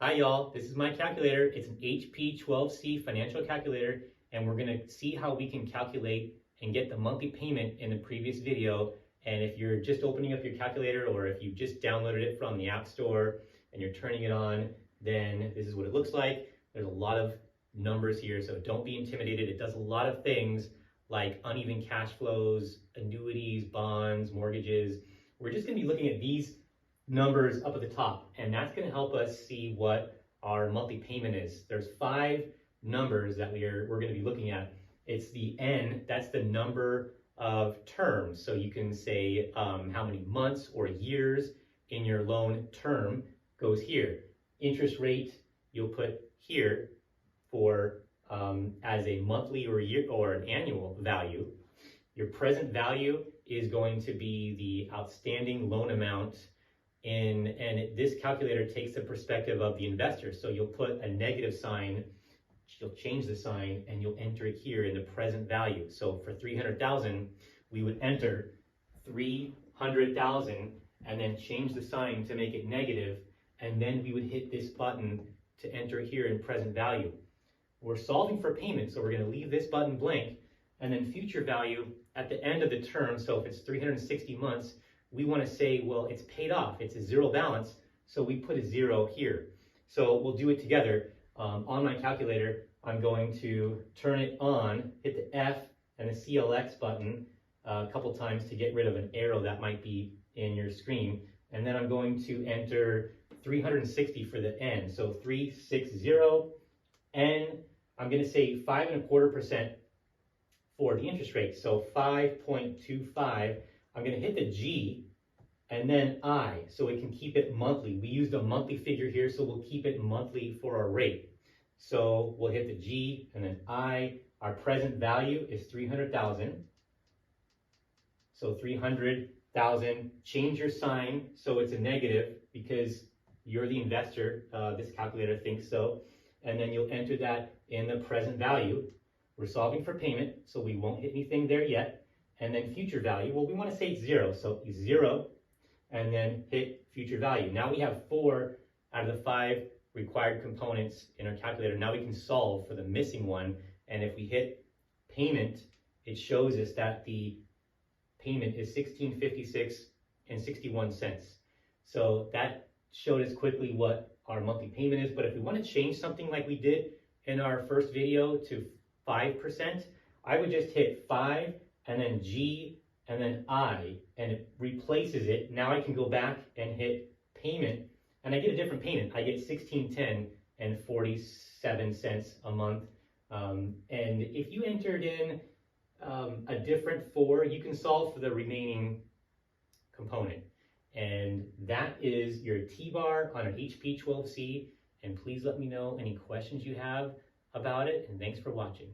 Hi y'all, this is my calculator. It's an HP12c financial calculator, and we're gonna see how we can calculate and get the monthly payment in the previous video. And if you're just opening up your calculator, or if you just downloaded it from the App Store and you're turning it on, then this is what it looks like. There's a lot of numbers here, so don't be intimidated. It does a lot of things like uneven cash flows, annuities, bonds, mortgages. We're just gonna be looking at these numbers up at the top, and that's going to help us see what our monthly payment is. There's 5 numbers that we're going to be looking at. It's the N, that's the number of terms. So you can say how many months or years in your loan term goes here. Interest rate, you'll put here for as a monthly or year or an annual value. Your present value is going to be the outstanding loan amount. This calculator takes the perspective of the investor. So you'll put a negative sign, you'll change the sign, and you'll enter it here in the present value. So for 300,000, we would enter 300,000 and then change the sign to make it negative, and then we would hit this button to enter here in present value. We're solving for payment, so we're going to leave this button blank, and then future value at the end of the term. So if it's 360 months, we want to say, well, it's paid off, it's a zero balance, so we put a 0 here. So we'll do it together. On my calculator, I'm going to turn it on, hit the F and the CLX button a couple times to get rid of an arrow that might be in your screen. And then I'm going to enter 360 for the N. So 360, N, I'm going to say 5.25% for the interest rate. So 5.25. I'm going to hit the G and then I, so we can keep it monthly. We used a monthly figure here, so we'll keep it monthly for our rate. So we'll hit the G and then I. Our present value is 300,000. So 300,000, change your sign so it's a negative because you're the investor. This calculator thinks so. And then you'll enter that in the present value. We're solving for payment, so we won't hit anything there yet. And then future value, well, we want to say 0, so 0, and then hit future value. Now we have 4 out of the 5 required components in our calculator. Now we can solve for the missing one, and if we hit payment, it shows us that the payment is $16.56.61. So that showed us quickly what our monthly payment is. But if we want to change something like we did in our first video to 5%, I would just hit 5 and then G, and then I, and it replaces it. Now I can go back and hit payment, and I get a different payment. I get $16.10.47 a month. And if you entered in a different 4, you can solve for the remaining component. And that is your T-bar on an HP12C. And please let me know any questions you have about it, and thanks for watching.